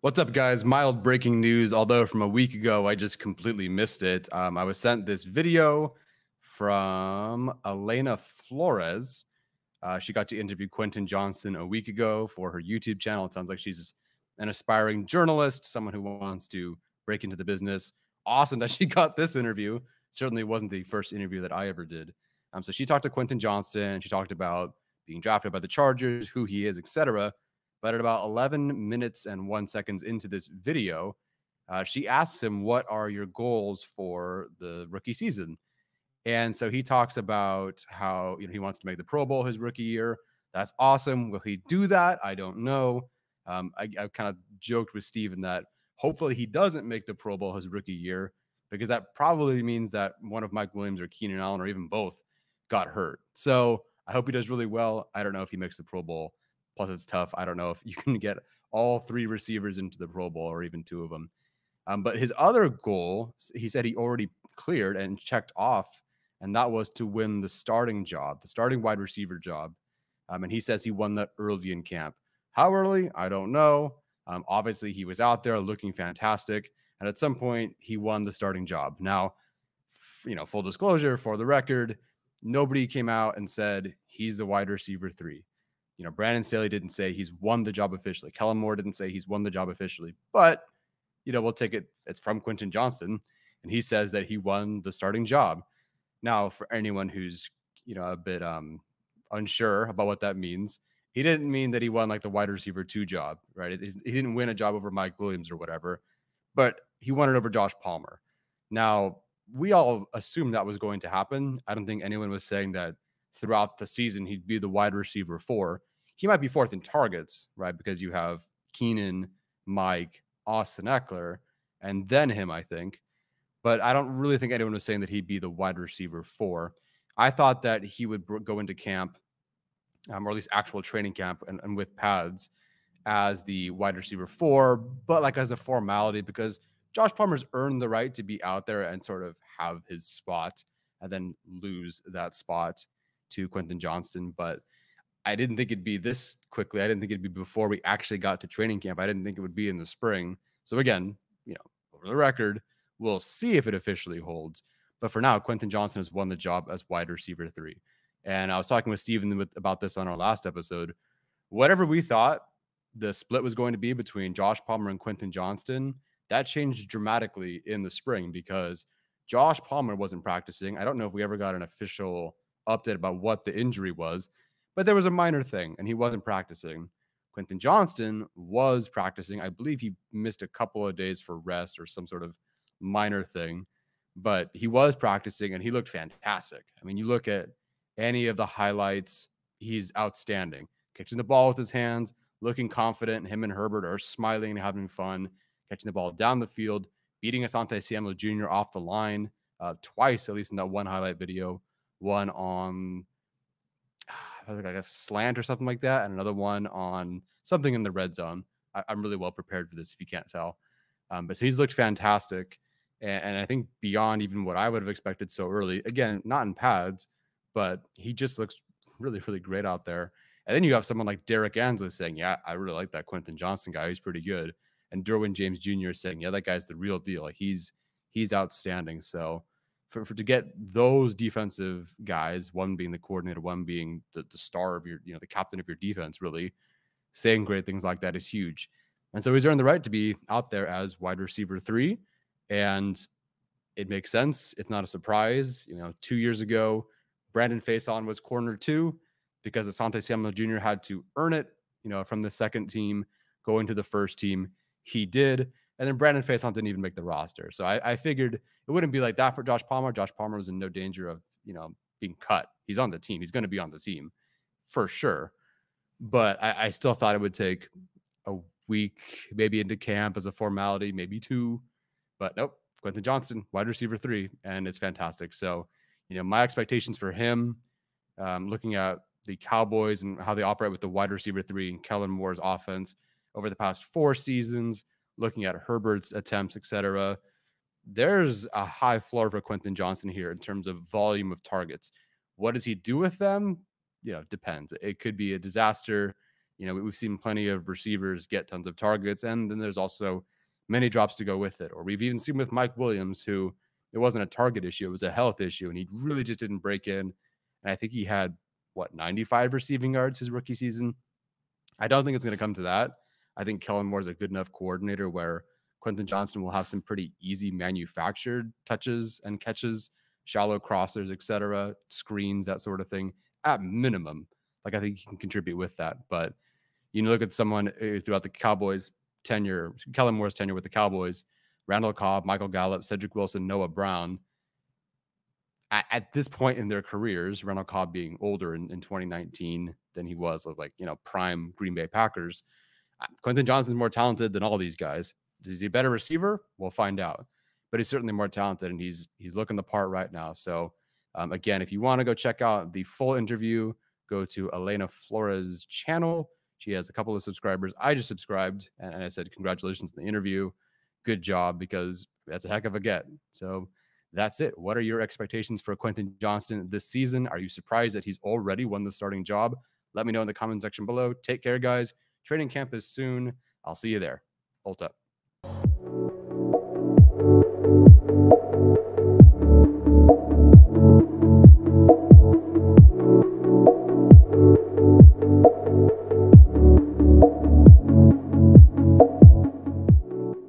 What's up, guys? Mild breaking news. Although from a week ago, I just completely missed it. I was sent this video from Alaina Flores. She got to interview Quentin Johnston a week ago for her YouTube channel. It sounds like she's an aspiring journalist, someone who wants to break into the business. Awesome that she got this interview. Certainly wasn't the first interview that I ever did. So she talked to Quentin Johnston. She talked about being drafted by the Chargers, who he is, etc. But at about 11 minutes and 1 seconds into this video, she asks him, "What are your goals for the rookie season?" And so he talks about how he wants to make the Pro Bowl his rookie year. That's awesome. Will he do that? I don't know. I kind of joked with Steven that hopefully he doesn't make the Pro Bowl his rookie year because that probably means that one of Mike Williams or Keenan Allen or even both got hurt. So I hope he does really well. I don't know if he makes the Pro Bowl. Plus, it's tough. I don't know if you can get all three receivers into the Pro Bowl or even two of them. But his other goal, he said he already cleared and checked off, and that was to win the starting job, the starting wide receiver job. And he says he won that early in camp. How early? I don't know. Obviously, he was out there looking fantastic. And at some point, he won the starting job. Now, full disclosure for the record, nobody came out and said he's the wide receiver 3. Brandon Staley didn't say he's won the job officially. Kellen Moore didn't say he's won the job officially. But, we'll take it. It's from Quentin Johnston. And he says that he won the starting job. Now, for anyone who's, a bit unsure about what that means, he didn't mean that he won like the wide receiver 2 job, right? He didn't win a job over Mike Williams or whatever, but he won it over Josh Palmer. Now, we all assumed that was going to happen. I don't think anyone was saying that throughout the season he'd be the wide receiver 4. He might be 4th in targets, right? Because you have Keenan, Mike, Austin Eckler, and then him, I think. But I don't really think anyone was saying that he'd be the wide receiver 4. I thought that he would go into camp, or at least actual training camp and with pads as the wide receiver 4, but like as a formality because Josh Palmer's earned the right to be out there and sort of have his spot and then lose that spot to Quentin Johnston. But I didn't think it'd be this quickly. I didn't think it'd be before we actually got to training camp. I didn't think it would be in the spring. So again, over the record, we'll see if it officially holds. But for now, Quentin Johnston has won the job as wide receiver 3. And I was talking with Steven about this on our last episode. Whatever we thought the split was going to be between Josh Palmer and Quentin Johnston, that changed dramatically in the spring because Josh Palmer wasn't practicing. I don't know if we ever got an official update about what the injury was, but there was a minor thing and he wasn't practicing. Quentin Johnston was practicing. I believe he missed a couple of days for rest or some sort of minor thing, but he was practicing and he looked fantastic. I mean, you look at any of the highlights, he's outstanding. Catching the ball with his hands, looking confident. Him and Herbert are smiling and having fun, catching the ball down the field, beating Asante Samuel Jr. off the line twice, at least in that one highlight video. One on, I guess, slant or something like that, and another one on something in the red zone. I'm really well prepared for this if you can't tell. But so he's looked fantastic. And I think beyond even what I would have expected so early. Again, not in pads, but he just looks really, really great out there. And then you have someone like Derek Ansley saying, "Yeah, I really like that Quentin Johnston guy. He's pretty good." And Derwin James Jr. saying, "Yeah, that guy's the real deal. Like he's outstanding." So for to get those defensive guys, one being the coordinator, one being the star of your, the captain of your defense, really saying great things like that is huge. And so he's earned the right to be out there as wide receiver 3. And it makes sense. It's not a surprise. 2 years ago, Brandon Faison was corner 2 because Asante Samuel Jr. had to earn it, from the second team going to the first team. He did. And then Brandon Faison didn't even make the roster. So I figured it wouldn't be like that for Josh Palmer. Josh Palmer was in no danger of, being cut. He's on the team. He's going to be on the team for sure. But I still thought it would take a week, maybe into camp as a formality, maybe 2. But nope, Quentin Johnston, wide receiver 3, and it's fantastic. So, my expectations for him, looking at the Cowboys and how they operate with the wide receiver 3 and Kellen Moore's offense over the past 4 seasons, looking at Herbert's attempts, etc., there's a high floor for Quentin Johnston here in terms of volume of targets. What does he do with them? Depends. It could be a disaster. You know, we've seen plenty of receivers get tons of targets, and then there's also many drops to go with it. Or we've even seen with Mike Williams, who it wasn't a target issue, it was a health issue, and he really just didn't break in. And I think he had, what, 95 receiving yards his rookie season. I don't think it's going to come to that. I think Kellen Moore is a good enough coordinator where Quentin Johnston will have some pretty easy manufactured touches and catches, shallow crossers, etc., screens, that sort of thing, at minimum. Like, I think he can contribute with that. But you look at someone throughout the Cowboys' tenure, Kellen Moore's tenure with the Cowboys, Randall Cobb, Michael Gallup, Cedric Wilson, Noah Brown. At this point in their careers, Randall Cobb being older in 2019 than he was of, like, you know, prime Green Bay Packers. Quentin Johnston's more talented than all these guys. Is he a better receiver? We'll find out. But he's certainly more talented, and he's looking the part right now. So, again, if you want to go check out the full interview, go to Alaina Flores' channel. She has a couple of subscribers. I just subscribed, and I said, congratulations on the interview. Good job, because that's a heck of a get. So that's it. What are your expectations for Quentin Johnston this season? Are you surprised that he's already won the starting job? Let me know in the comment section below. Take care, guys. Training camp is soon. I'll see you there. Hold up.